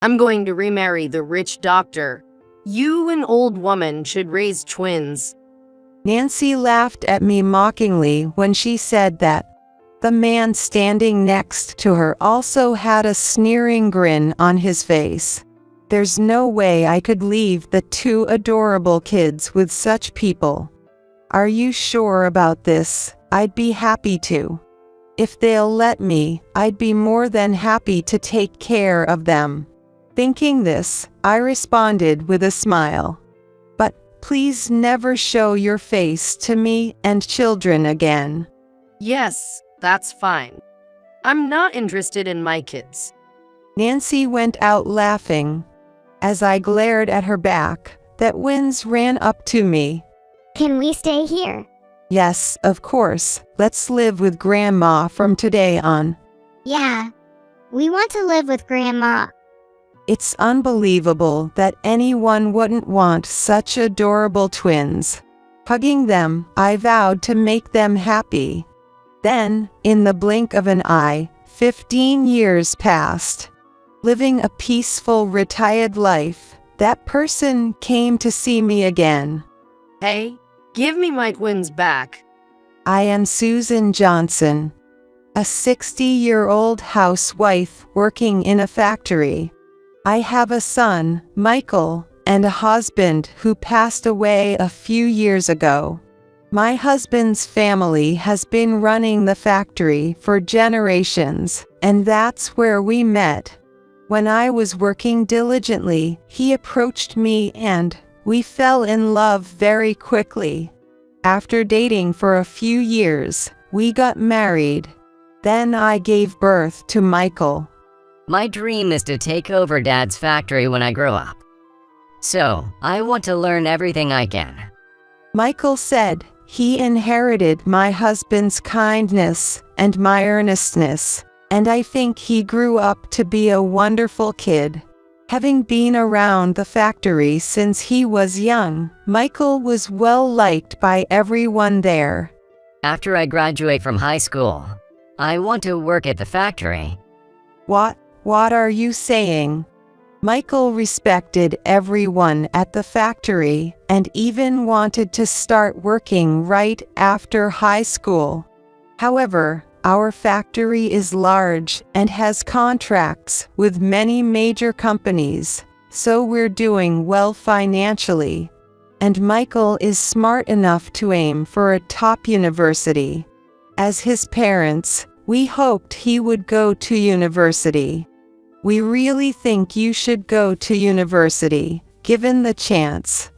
I'm going to remarry the rich doctor. You, an old woman, should raise twins. Nancy laughed at me mockingly when she said that. The man standing next to her also had a sneering grin on his face. There's no way I could leave the two adorable kids with such people. Are you sure about this? I'd be happy to. If they'll let me, I'd be more than happy to take care of them. Thinking this, I responded with a smile. But please never show your face to me and children again. Yes, that's fine. I'm not interested in my kids. Nancy went out laughing. As I glared at her back, that winds ran up to me. Can we stay here? Yes, of course. Let's live with Grandma from today on. Yeah. We want to live with Grandma. It's unbelievable that anyone wouldn't want such adorable twins. Hugging them, I vowed to make them happy. Then, in the blink of an eye, 15 years passed. Living a peaceful, retired life, that person came to see me again. Hey, give me my twins back. I am Susan Johnson, a 60-year-old housewife working in a factory. I have a son, Michael, and a husband who passed away a few years ago. My husband's family has been running the factory for generations, and that's where we met. When I was working diligently, he approached me and we fell in love very quickly. After dating for a few years, we got married. Then I gave birth to Michael. My dream is to take over Dad's factory when I grow up. So, I want to learn everything I can. Michael said he inherited my husband's kindness and my earnestness, and I think he grew up to be a wonderful kid. Having been around the factory since he was young, Michael was well liked by everyone there. After I graduate from high school, I want to work at the factory. What are you saying? Michael respected everyone at the factory and even wanted to start working right after high school. However, our factory is large and has contracts with many major companies, so we're doing well financially. And Michael is smart enough to aim for a top university. As his parents, we hoped he would go to university. We really think you should go to university, given the chance.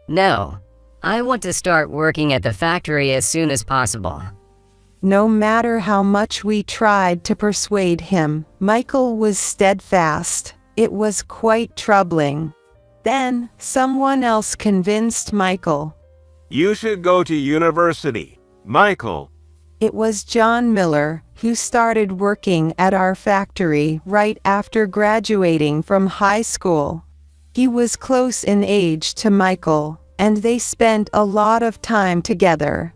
No, I want to start working at the factory as soon as possible. No matter how much we tried to persuade him, Michael was steadfast. It was quite troubling. Then, someone else convinced Michael. You should go to university, Michael. It was John Miller, who started working at our factory right after graduating from high school. He was close in age to Michael, and they spent a lot of time together.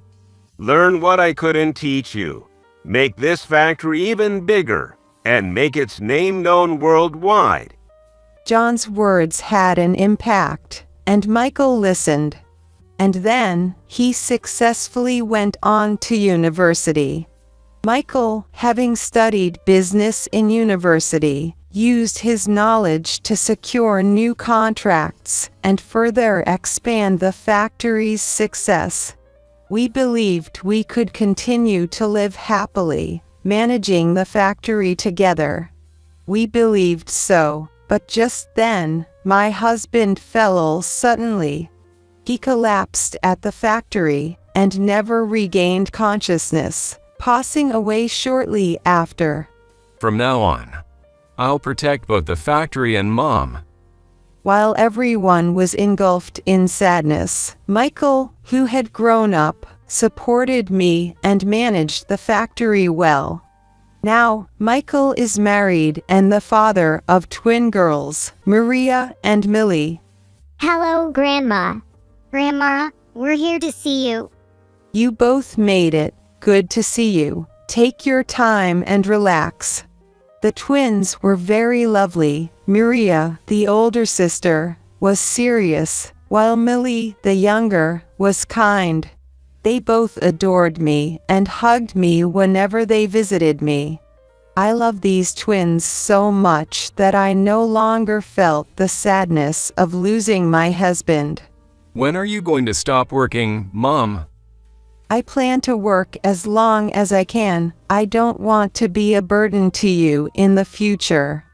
Learn what I couldn't teach you. Make this factory even bigger, and make its name known worldwide. John's words had an impact, and Michael listened. And then, he successfully went on to university. Michael, having studied business in university, used his knowledge to secure new contracts and further expand the factory's success. We believed we could continue to live happily, managing the factory together. We believed so, but just then, my husband fell ill suddenly. He collapsed at the factory and never regained consciousness, passing away shortly after. From now on, I'll protect both the factory and Mom. While everyone was engulfed in sadness, Michael, who had grown up, supported me and managed the factory well. Now, Michael is married and the father of twin girls, Maria and Millie. Hello, Grandma. Grandma, we're here to see you. You both made it. Good to see you. Take your time and relax. The twins were very lovely, Maria, the older sister, was serious, while Millie, the younger, was kind. They both adored me and hugged me whenever they visited me. I love these twins so much that I no longer felt the sadness of losing my husband. When are you going to stop working, Mom? I plan to work as long as I can. I don't want to be a burden to you in the future.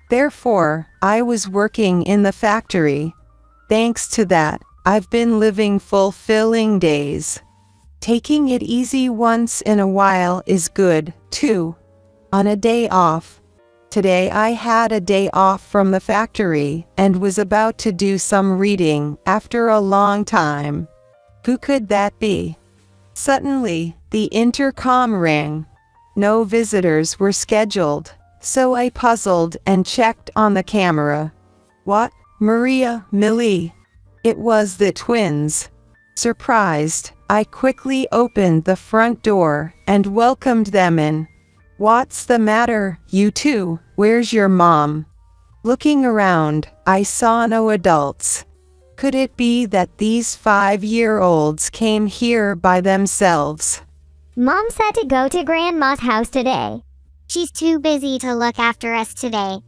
Therefore, I was working in the factory. Thanks to that, I've been living fulfilling days. Taking it easy once in a while is good, too. On a day off. Today I had a day off from the factory and was about to do some reading after a long time. Who could that be? Suddenly, the intercom rang. No visitors were scheduled, so I puzzled and checked on the camera. What? Maria, Millie? It was the twins. Surprised, I quickly opened the front door and welcomed them in. What's the matter, you two? Where's your mom? Looking around, I saw no adults. Could it be that these 5-year-olds came here by themselves? Mom said to go to Grandma's house today. She's too busy to look after us today.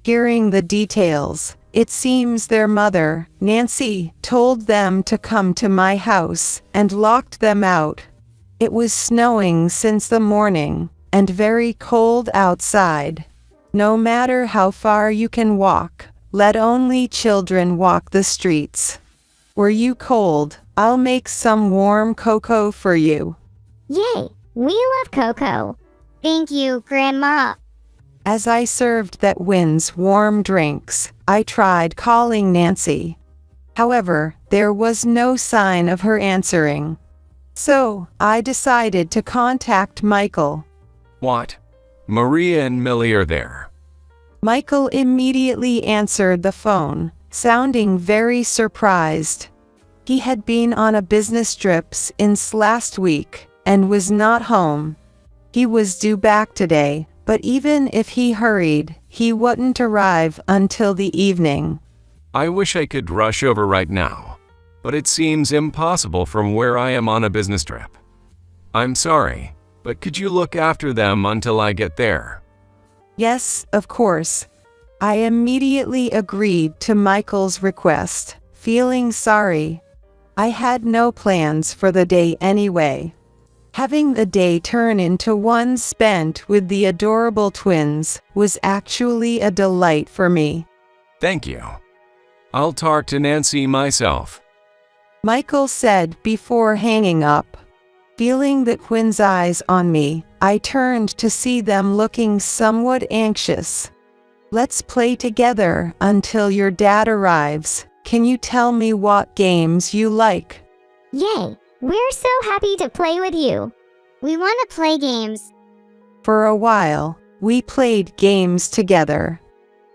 Hearing the details, it seems their mother, Nancy, told them to come to my house and locked them out. It was snowing since the morning and very cold outside. No matter how far you can walk, let only children walk the streets. Were you cold? I'll make some warm cocoa for you. Yay! We love cocoa. Thank you, Grandma. As I served the twins warm drinks, I tried calling Nancy. However, there was no sign of her answering. So, I decided to contact Michael. What? Maria and Millie are there. Michael immediately answered the phone, sounding very surprised. He had been on a business trip since last week and was not home. He was due back today, but even if he hurried, he wouldn't arrive until the evening. I wish I could rush over right now, but it seems impossible from where I am on a business trip. I'm sorry, but could you look after them until I get there? Yes, of course. I immediately agreed to Michael's request, feeling sorry. I had no plans for the day anyway. Having the day turn into one spent with the adorable twins was actually a delight for me. Thank you. I'll talk to Nancy myself. Michael said before hanging up. Feeling the twins' eyes on me, I turned to see them looking somewhat anxious. Let's play together until your dad arrives. Can you tell me what games you like? Yay! We're so happy to play with you. We want to play games. For a while, we played games together.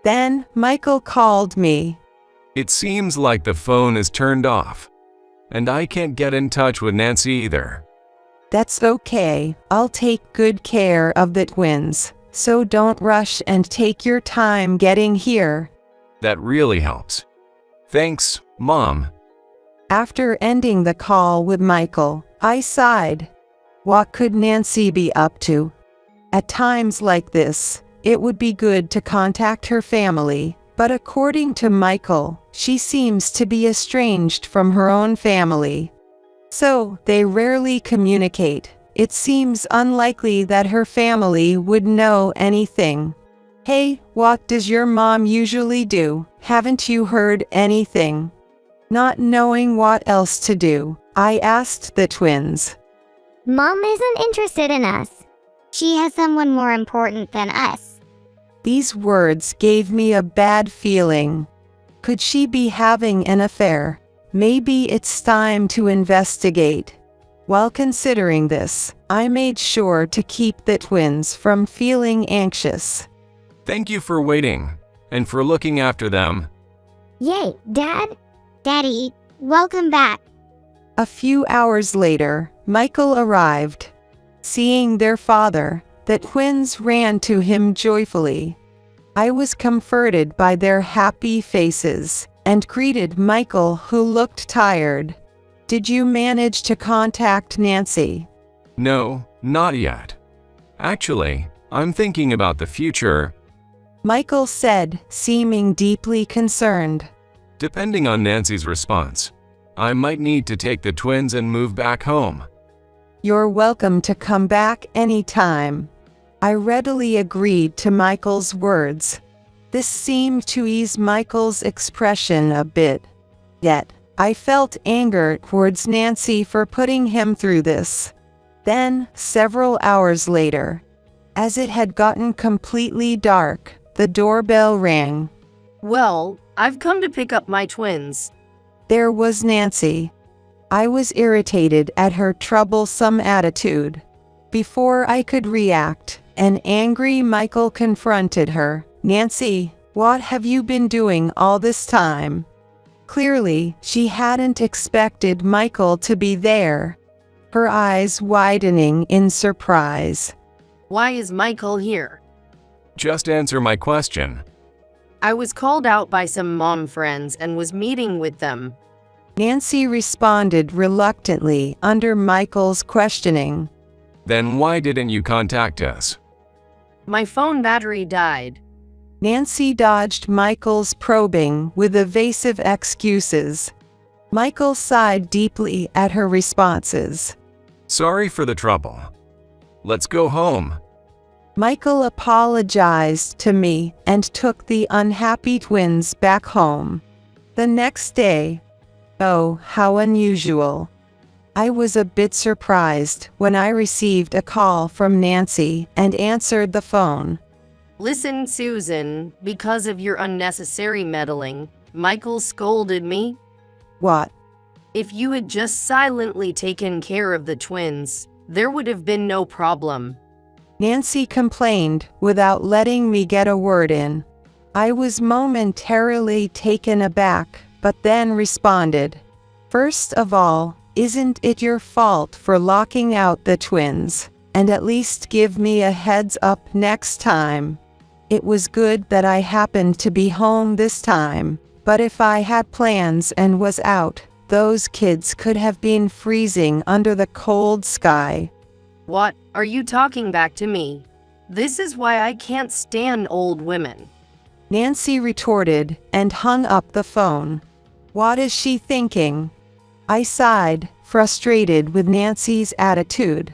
Then, Michael called me. It seems like the phone is turned off, and I can't get in touch with Nancy either. That's okay. I'll take good care of the twins, so don't rush and take your time getting here. That really helps. Thanks, Mom. After ending the call with Michael, I sighed. What could Nancy be up to? At times like this, it would be good to contact her family, but according to Michael, she seems to be estranged from her own family. So, they rarely communicate. It seems unlikely that her family would know anything. Hey, what does your mom usually do? Haven't you heard anything? Not knowing what else to do, I asked the twins. Mom isn't interested in us. She has someone more important than us. These words gave me a bad feeling. Could she be having an affair? Maybe it's time to investigate. While considering this, I made sure to keep the twins from feeling anxious. Thank you for waiting, and for looking after them. Yay, Dad? Daddy, welcome back. A few hours later, Michael arrived. Seeing their father, the twins ran to him joyfully. I was comforted by their happy faces and greeted Michael, who looked tired. Did you manage to contact Nancy? No, not yet. Actually, I'm thinking about the future. Michael said, seeming deeply concerned. Depending on Nancy's response, I might need to take the twins and move back home. You're welcome to come back anytime. I readily agreed to Michael's words. This seemed to ease Michael's expression a bit. Yet, I felt anger towards Nancy for putting him through this. Then, several hours later, as it had gotten completely dark, the doorbell rang. Well, I've come to pick up my twins. There was Nancy. I was irritated at her troublesome attitude. Before I could react, an angry Michael confronted her. Nancy, what have you been doing all this time? Clearly, she hadn't expected Michael to be there, her eyes widening in surprise. Why is Michael here? Just answer my question. I was called out by some mom friends and was meeting with them. Nancy responded reluctantly under Michael's questioning. Then why didn't you contact us? My phone battery died. Nancy dodged Michael's probing with evasive excuses. Michael sighed deeply at her responses. Sorry for the trouble. Let's go home. Michael apologized to me and took the unhappy twins back home. The next day, oh, how unusual. I was a bit surprised when I received a call from Nancy and answered the phone. Listen, Susan, because of your unnecessary meddling, Michael scolded me. What? If you had just silently taken care of the twins, there would have been no problem. Nancy complained without letting me get a word in. I was momentarily taken aback, but then responded. First of all, isn't it your fault for locking out the twins? And at least give me a heads up next time. It was good that I happened to be home this time, but if I had plans and was out, those kids could have been freezing under the cold sky. What are you talking back to me? This is why I can't stand old women. Nancy retorted and hung up the phone. What is she thinking? I sighed, frustrated with Nancy's attitude.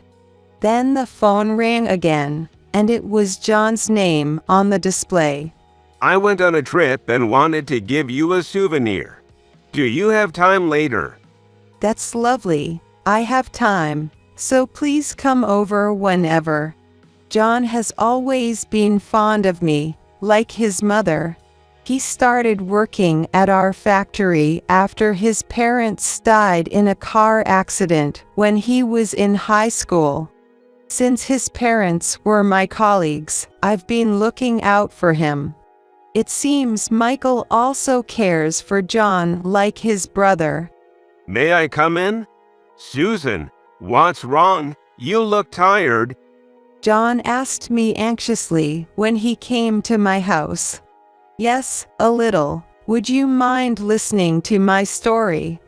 Then the phone rang again, and it was John's name on the display. I went on a trip and wanted to give you a souvenir. Do you have time later? That's lovely. I have time, so please come over whenever. John has always been fond of me, like his mother. He started working at our factory after his parents died in a car accident when he was in high school. Since his parents were my colleagues, I've been looking out for him. It seems Michael also cares for John like his brother. May I come in? Susan, what's wrong? You look tired. John asked me anxiously when he came to my house. Yes, a little. Would you mind listening to my story?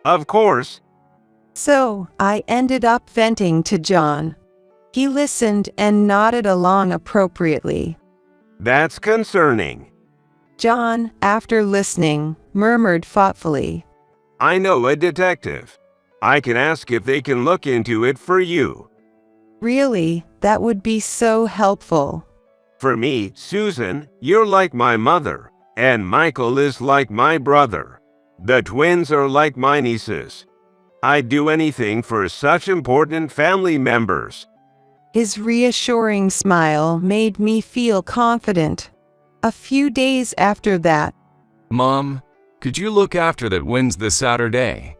Of course. So, I ended up venting to John. He listened and nodded along appropriately. That's concerning. John, after listening, murmured thoughtfully. I know a detective. I can ask if they can look into it for you. Really, that would be so helpful. For me, Susan, you're like my mother, and Michael is like my brother. The twins are like my nieces. I'd do anything for such important family members. His reassuring smile made me feel confident. A few days after that, Mom, could you look after the twins this Saturday?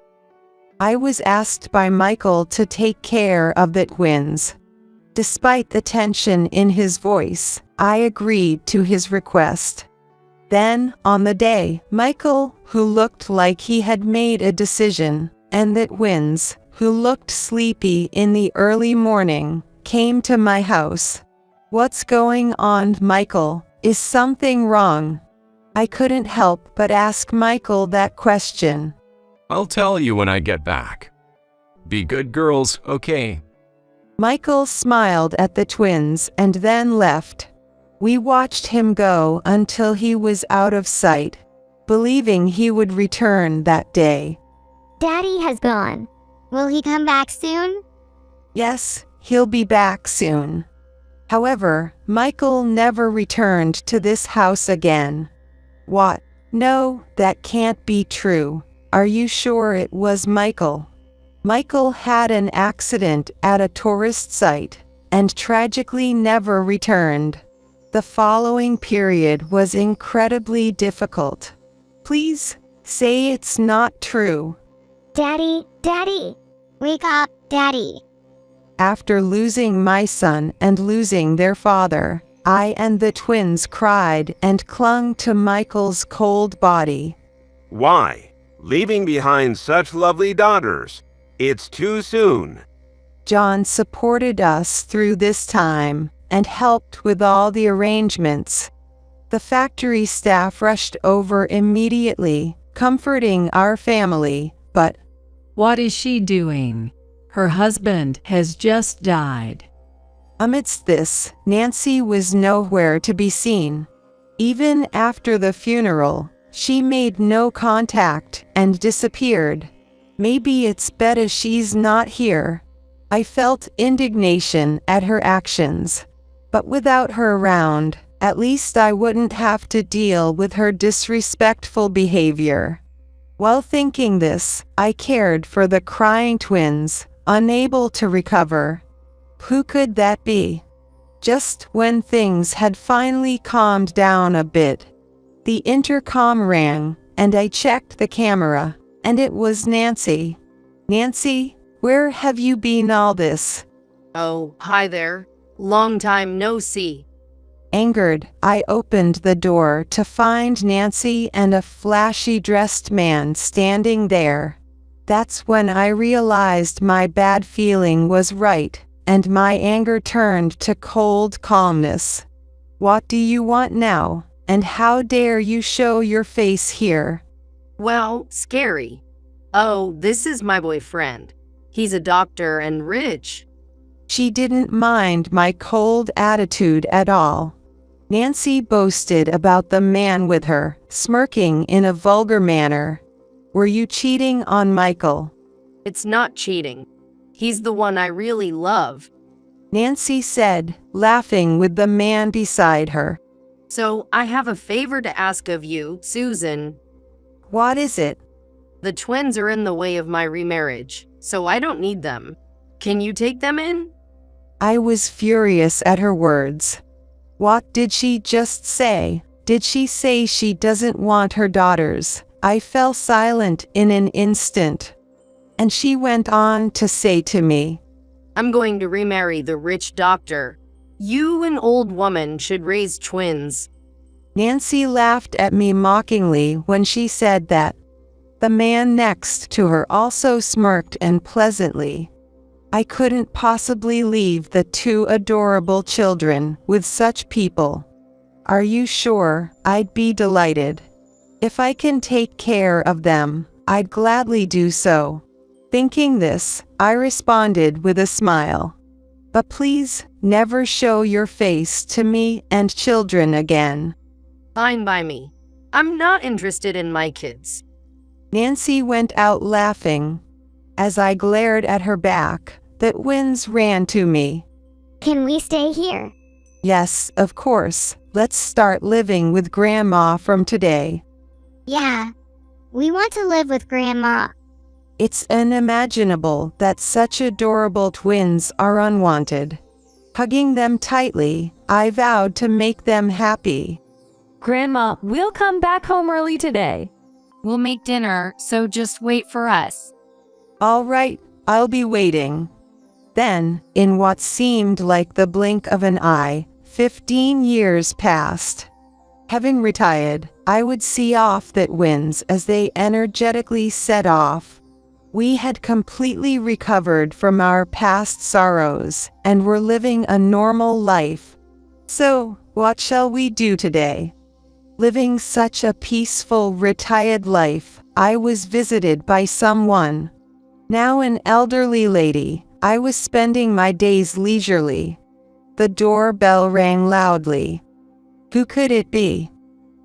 I was asked by Michael to take care of the twins. Despite the tension in his voice, I agreed to his request. Then, on the day, Michael, who looked like he had made a decision, and the twins, who looked sleepy in the early morning, came to my house. What's going on, Michael? Is something wrong? I couldn't help but ask Michael that question. I'll tell you when I get back. Be good girls, okay? Michael smiled at the twins and then left. We watched him go until he was out of sight, believing he would return that day. Daddy has gone. Will he come back soon? Yes, he'll be back soon. However, Michael never returned to this house again. What? No, that can't be true. Are you sure it was Michael? Michael had an accident at a tourist site and tragically never returned. The following period was incredibly difficult. Please say it's not true. Daddy, Daddy. Wake up, Daddy. After losing my son and losing their father, I and the twins cried and clung to Michael's cold body. Why? Leaving behind such lovely daughters. It's too soon. John supported us through this time and helped with all the arrangements. The factory staff rushed over immediately, comforting our family, but what is she doing? Her husband has just died. amidst this, Nancy was nowhere to be seen. Even after the funeral, she made no contact and disappeared. Maybe it's better she's not here. I felt indignation at her actions. But without her around, at least I wouldn't have to deal with her disrespectful behavior. While thinking this, I cared for the crying twins, unable to recover. Who could that be? Just when things had finally calmed down a bit, the intercom rang, and I checked the camera, and it was Nancy. Nancy, where have you been all this? Oh, hi there. Long time no see. Angered, I opened the door to find Nancy and a flashy dressed man standing there. That's when I realized my bad feeling was right, and my anger turned to cold calmness. What do you want now, and how dare you show your face here? Well, scary. Oh, this is my boyfriend. He's a doctor and rich. She didn't mind my cold attitude at all. Nancy boasted about the man with her, smirking in a vulgar manner. Were you cheating on Michael? It's not cheating. He's the one I really love. Nancy said, laughing with the man beside her. So, I have a favor to ask of you, Susan. What is it? The twins are in the way of my remarriage, so I don't need them. Can you take them in? I was furious at her words. What did she just say? Did she say she doesn't want her daughters? I fell silent in an instant. And she went on to say to me, I'm going to remarry the rich doctor. You, an old woman, should raise twins. Nancy laughed at me mockingly when she said that. The man next to her also smirked and pleasantly. I couldn't possibly leave the two adorable children with such people. Are you sure? I'd be delighted. If I can take care of them, I'd gladly do so. Thinking this, I responded with a smile. But please, never show your face to me and children again. Fine by me. I'm not interested in my kids. Nancy went out laughing. As I glared at her back, the twins ran to me. Can we stay here? Yes, of course. Let's start living with Grandma from today. Yeah. We want to live with Grandma. It's unimaginable that such adorable twins are unwanted. Hugging them tightly, I vowed to make them happy. Grandma, we'll come back home early today. We'll make dinner, so just wait for us. All right, I'll be waiting. Then, in what seemed like the blink of an eye, 15 years passed. Having retired, I would see off the twins as they energetically set off. We had completely recovered from our past sorrows and were living a normal life. So, What shall we do today? Living such a peaceful, retired life, I was visited by someone. Now an elderly lady. I was spending my days leisurely. The doorbell rang loudly. Who could it be?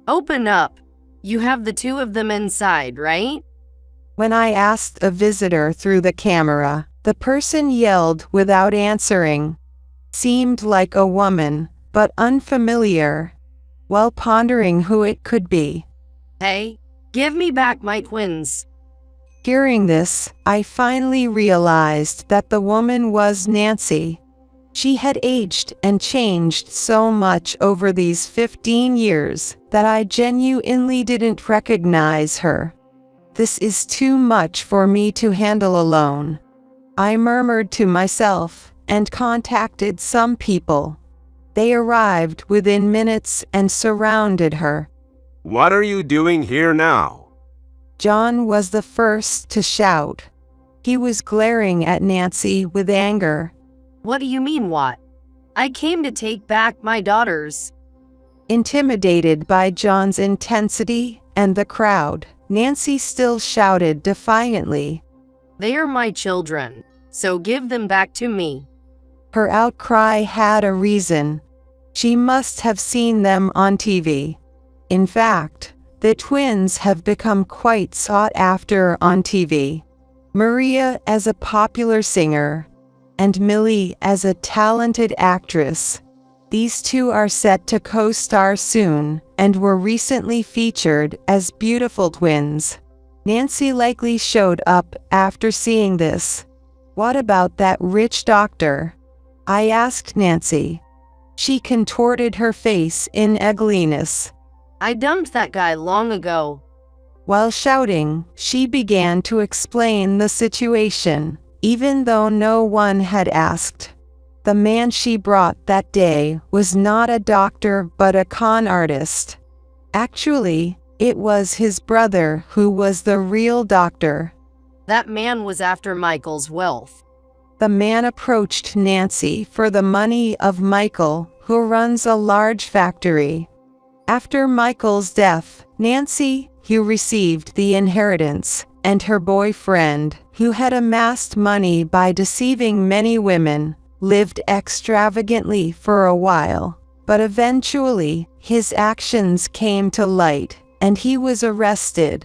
Open up. You have the two of them inside, right? When I asked a visitor through the camera, the person yelled without answering. Seemed like a woman, but unfamiliar. While pondering who it could be. Hey, give me back my twins. Hearing this, I finally realized that the woman was Nancy. She had aged and changed so much over these 15 years that I genuinely didn't recognize her. This is too much for me to handle alone. I murmured to myself and contacted some people. They arrived within minutes and surrounded her. What are you doing here now? John was the first to shout. He was glaring at Nancy with anger. What do you mean, what? I came to take back my daughters. Intimidated by John's intensity and the crowd, Nancy still shouted defiantly. They are my children, so give them back to me. Her outcry had a reason. She must have seen them on TV. In fact, the twins have become quite sought after on TV. Maria as a popular singer, and Millie as a talented actress. These two are set to co-star soon, and were recently featured as beautiful twins. Nancy likely showed up after seeing this. What about that rich doctor? I asked Nancy. She contorted her face in ugliness. I dumped that guy long ago. While shouting, she began to explain the situation, even though no one had asked. The man she brought that day was not a doctor but a con artist. Actually, it was his brother who was the real doctor. That man was after Michael's wealth. The man approached Nancy for the money of Michael, who runs a large factory. After Michael's death, Nancy, who received the inheritance, and her boyfriend, who had amassed money by deceiving many women, lived extravagantly for a while. But eventually, his actions came to light, and he was arrested.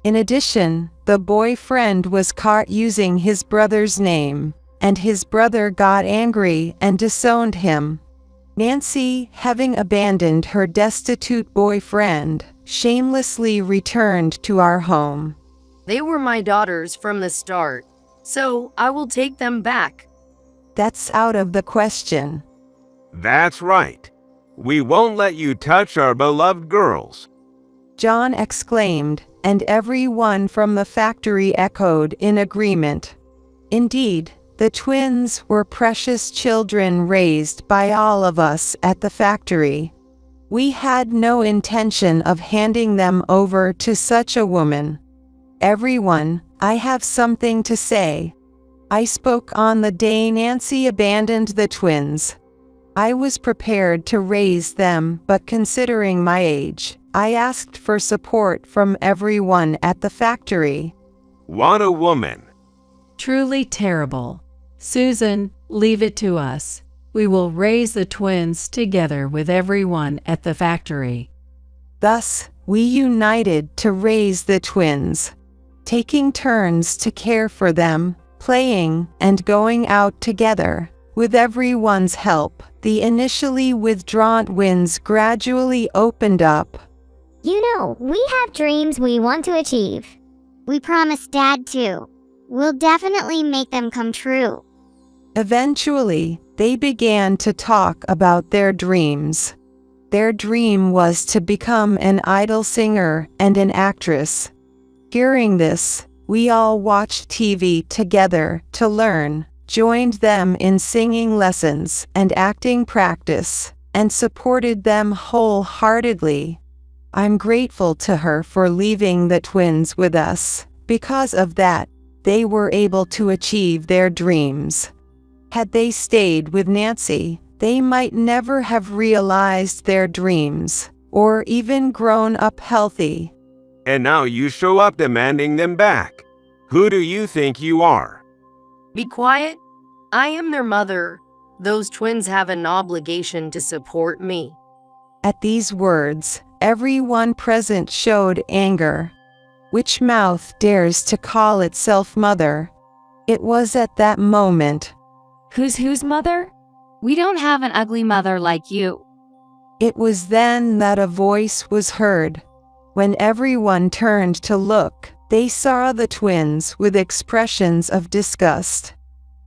In addition, the boyfriend was caught using his brother's name, and his brother got angry and disowned him. Nancy, having abandoned her destitute boyfriend, shamelessly returned to our home. They were my daughters from the start, so I will take them back. That's out of the question. That's right. We won't let you touch our beloved girls. John exclaimed, and everyone from the factory echoed in agreement. Indeed, the twins were precious children raised by all of us at the factory. We had no intention of handing them over to such a woman. Everyone, I have something to say. I spoke on the day Nancy abandoned the twins. I was prepared to raise them, but considering my age, I asked for support from everyone at the factory. What a woman. Truly terrible. Susan, leave it to us. We will raise the twins together with everyone at the factory. Thus, we united to raise the twins, taking turns to care for them, playing and going out together. With everyone's help, the initially withdrawn twins gradually opened up. You know, we have dreams we want to achieve. We promised Dad too. We'll definitely make them come true. Eventually, they began to talk about their dreams. Their dream was to become an idol singer and an actress. Hearing this, we all watched TV together to learn, joined them in singing lessons and acting practice, and supported them wholeheartedly. I'm grateful to her for leaving the twins with us. Because of that, they were able to achieve their dreams. Had they stayed with Nancy, they might never have realized their dreams, or even grown up healthy. And now you show up demanding them back. Who do you think you are? Be quiet. I am their mother. Those twins have an obligation to support me. At these words, everyone present showed anger. Which mouth dares to call itself mother? It was at that moment. Whose mother? We don't have an ugly mother like you. It was then that a voice was heard. When everyone turned to look, they saw the twins with expressions of disgust.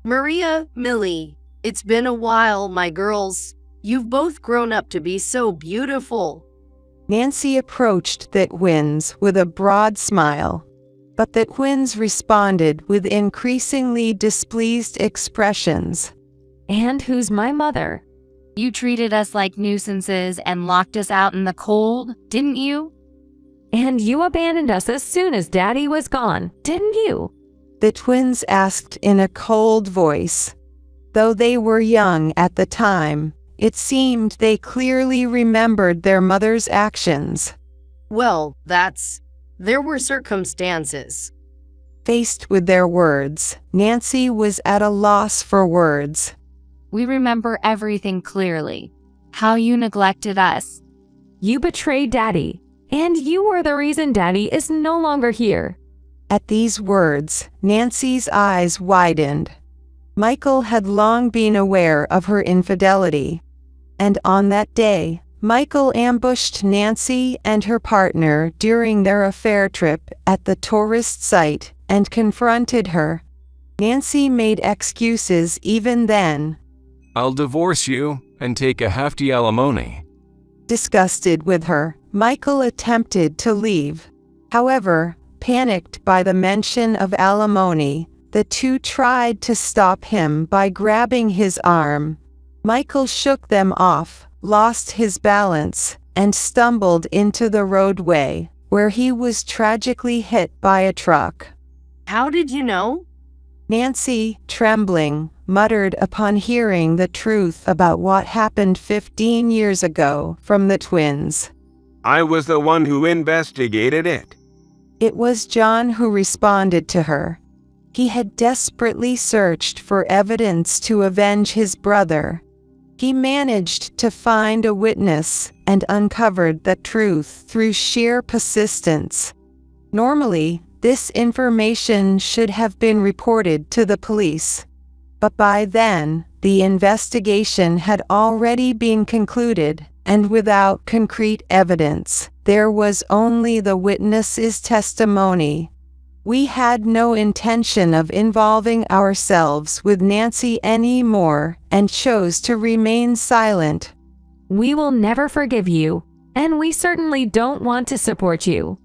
Maria, Millie, it's been a while, my girls. You've both grown up to be so beautiful. Nancy approached the twins with a broad smile, but the twins responded with increasingly displeased expressions. And who's my mother? You treated us like nuisances and locked us out in the cold, didn't you? And you abandoned us as soon as Daddy was gone, didn't you? The twins asked in a cold voice. Though they were young at the time, it seemed they clearly remembered their mother's actions. Well, there were circumstances. Faced with their words, Nancy was at a loss for words. We remember everything clearly. How you neglected us. You betrayed Daddy, and you were the reason Daddy is no longer here. At these words, Nancy's eyes widened. Michael had long been aware of her infidelity. And on that day, Michael ambushed Nancy and her partner during their affair trip at the tourist site and confronted her. Nancy made excuses even then. I'll divorce you and take a hefty alimony. Disgusted with her, Michael attempted to leave. However, panicked by the mention of alimony, the two tried to stop him by grabbing his arm. Michael shook them off, lost his balance, and stumbled into the roadway, where he was tragically hit by a truck. How did you know? Nancy, trembling, muttered upon hearing the truth about what happened 15 years ago from the twins. I was the one who investigated it. It was John who responded to her. He had desperately searched for evidence to avenge his brother. He managed to find a witness and uncovered the truth through sheer persistence. Normally, this information should have been reported to the police. But by then, the investigation had already been concluded, and without concrete evidence, there was only the witness's testimony. We had no intention of involving ourselves with Nancy anymore and chose to remain silent. We will never forgive you, and we certainly don't want to support you.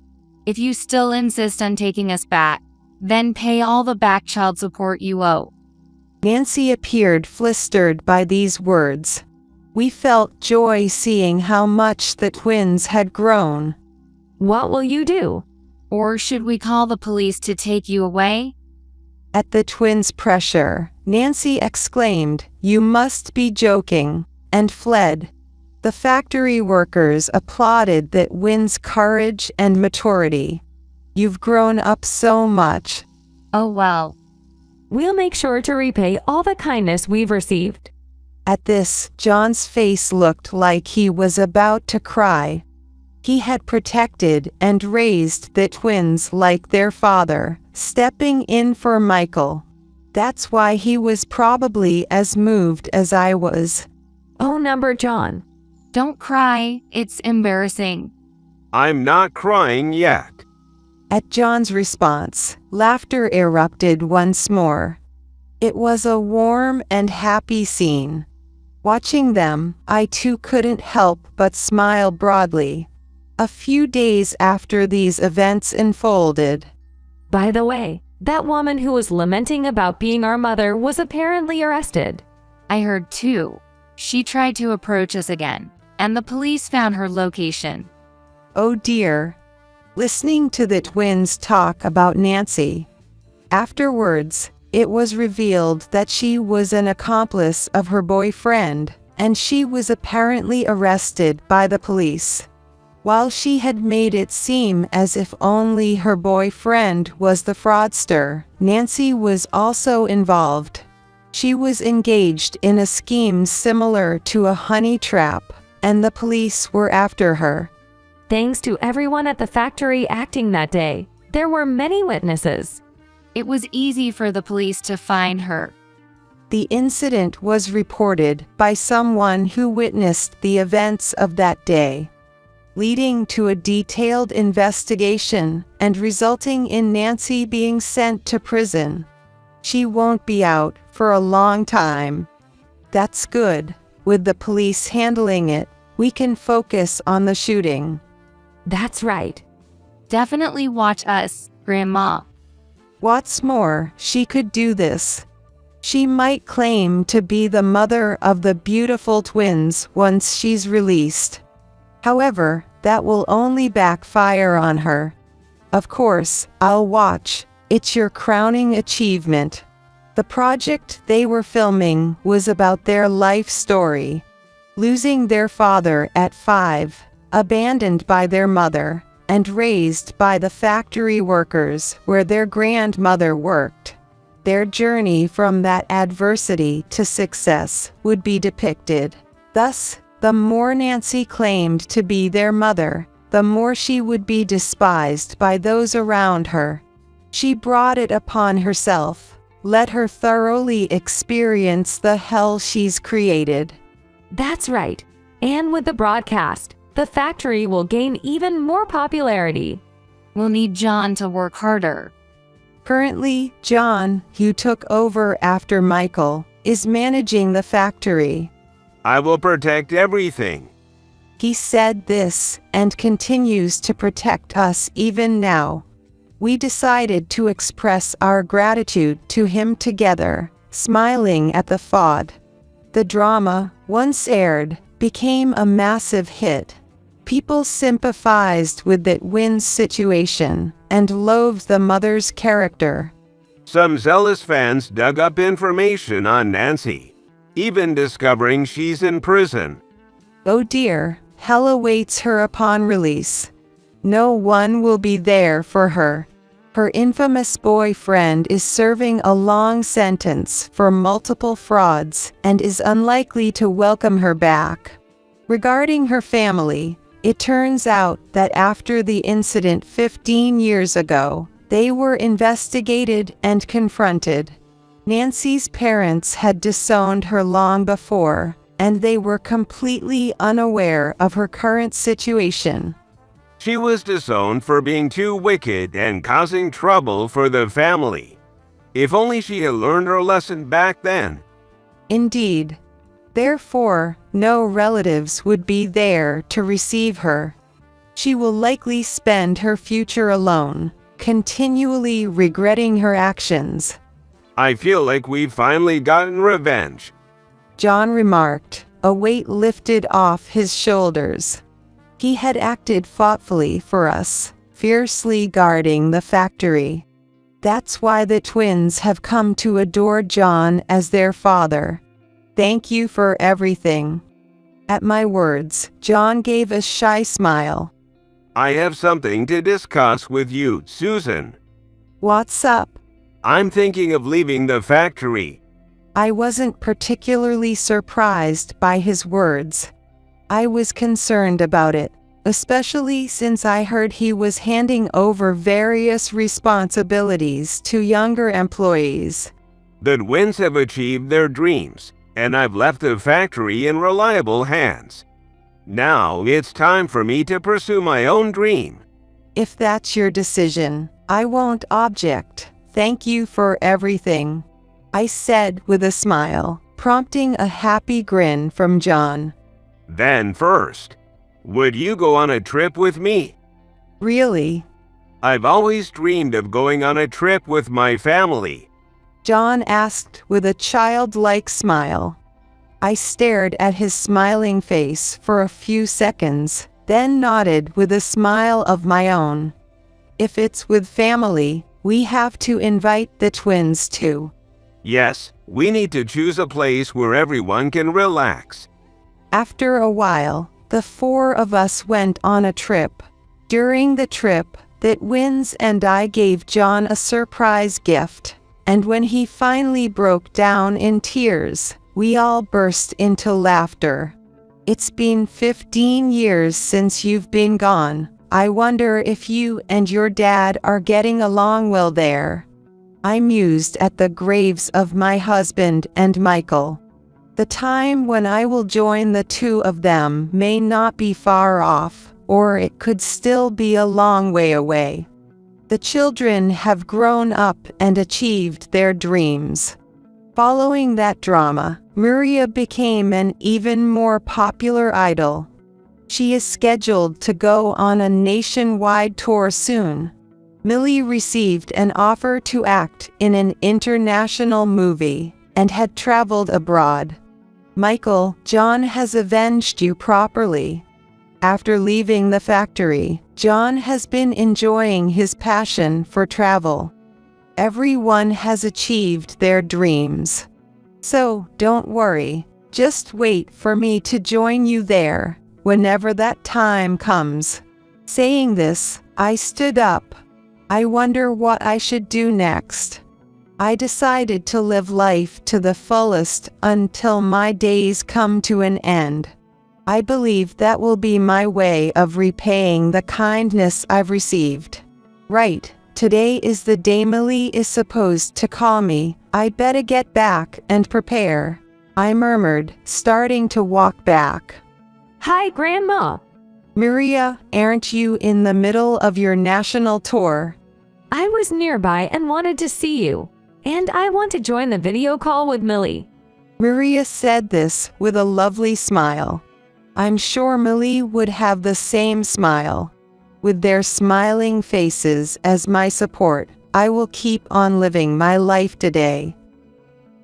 If you still insist on taking us back, then pay all the back child support you owe. Nancy appeared flustered by these words. We felt joy seeing how much the twins had grown. What will you do? Or should we call the police to take you away? At the twins' pressure, Nancy exclaimed, "You must be joking," and fled. The factory workers applauded the twins' courage and maturity. You've grown up so much. Oh well. We'll make sure to repay all the kindness we've received. At this, John's face looked like he was about to cry. He had protected and raised the twins like their father, stepping in for Michael. That's why he was probably as moved as I was. Oh, number John. Don't cry, it's embarrassing. I'm not crying yet. At John's response, laughter erupted once more. It was a warm and happy scene. Watching them, I too couldn't help but smile broadly. A few days after these events unfolded. By the way, that woman who was lamenting about being our mother was apparently arrested. I heard too. She tried to approach us again, and the police found her location. Oh dear. Listening to the twins talk about Nancy. Afterwards, it was revealed that she was an accomplice of her boyfriend, and she was apparently arrested by the police. While she had made it seem as if only her boyfriend was the fraudster, Nancy was also involved. She was engaged in a scheme similar to a honey trap, and the police were after her. Thanks to everyone at the factory acting that day, there were many witnesses. It was easy for the police to find her. The incident was reported by someone who witnessed the events of that day, leading to a detailed investigation and resulting in Nancy being sent to prison. She won't be out for a long time. That's good. With the police handling it, we can focus on the shooting. That's right. Definitely watch us, Grandma. What's more, she could do this. She might claim to be the mother of the beautiful twins once she's released. However, that will only backfire on her. Of course, I'll watch. It's your crowning achievement. The project they were filming was about their life story. Losing their father at 5, abandoned by their mother, and raised by the factory workers where their grandmother worked. Their journey from that adversity to success would be depicted. Thus, the more Nancy claimed to be their mother, the more she would be despised by those around her. She brought it upon herself. Let her thoroughly experience the hell she's created. That's right. And with the broadcast, the factory will gain even more popularity. We'll need John to work harder. Currently, John, who took over after Michael, is managing the factory. I will protect everything. He said this and continues to protect us even now. We decided to express our gratitude to him together, smiling at the FOD. The drama, once aired, became a massive hit. People sympathized with that Wynn's situation and loathed the mother's character. Some zealous fans dug up information on Nancy, even discovering she's in prison. Oh dear, hell awaits her upon release. No one will be there for her. Her infamous boyfriend is serving a long sentence for multiple frauds and is unlikely to welcome her back. Regarding her family, it turns out that after the incident 15 years ago, they were investigated and confronted. Nancy's parents had disowned her long before, and they were completely unaware of her current situation. She was disowned for being too wicked and causing trouble for the family. If only she had learned her lesson back then. Indeed. Therefore, no relatives would be there to receive her. She will likely spend her future alone, continually regretting her actions. I feel like we've finally gotten revenge. John remarked, a weight lifted off his shoulders. He had acted thoughtfully for us, fiercely guarding the factory. That's why the twins have come to adore John as their father. Thank you for everything. At my words, John gave a shy smile. I have something to discuss with you, Susan. What's up? I'm thinking of leaving the factory. I wasn't particularly surprised by his words. I was concerned about it, especially since I heard he was handing over various responsibilities to younger employees. The twins have achieved their dreams, and I've left the factory in reliable hands. Now it's time for me to pursue my own dream. If that's your decision, I won't object. Thank you for everything, I said with a smile, prompting a happy grin from John. Then first, would you go on a trip with me? Really? I've always dreamed of going on a trip with my family. John asked with a childlike smile. I stared at his smiling face for a few seconds, then nodded with a smile of my own. If it's with family, we have to invite the twins too. Yes, we need to choose a place where everyone can relax. After a while, the four of us went on a trip. During the trip, the twins and I gave John a surprise gift, and when he finally broke down in tears, we all burst into laughter. It's been 15 years since you've been gone. I wonder if you and your dad are getting along well there. I mused at the graves of my husband and Michael. The time when I will join the two of them may not be far off, or it could still be a long way away. The children have grown up and achieved their dreams. Following that drama, Maria became an even more popular idol. She is scheduled to go on a nationwide tour soon. Millie received an offer to act in an international movie and had traveled abroad. Michael, John has avenged you properly. After leaving the factory, John has been enjoying his passion for travel. Everyone has achieved their dreams. So, don't worry, just wait for me to join you there, whenever that time comes. Saying this, I stood up. I wonder what I should do next. I decided to live life to the fullest until my days come to an end. I believe that will be my way of repaying the kindness I've received. Right, today is the day Millie is supposed to call me. I better get back and prepare, I murmured, starting to walk back. Hi, Grandma. Maria, aren't you in the middle of your national tour? I was nearby and wanted to see you, and I want to join the video call with Millie. Maria said this with a lovely smile. I'm sure Millie would have the same smile. With their smiling faces as my support, I will keep on living my life today.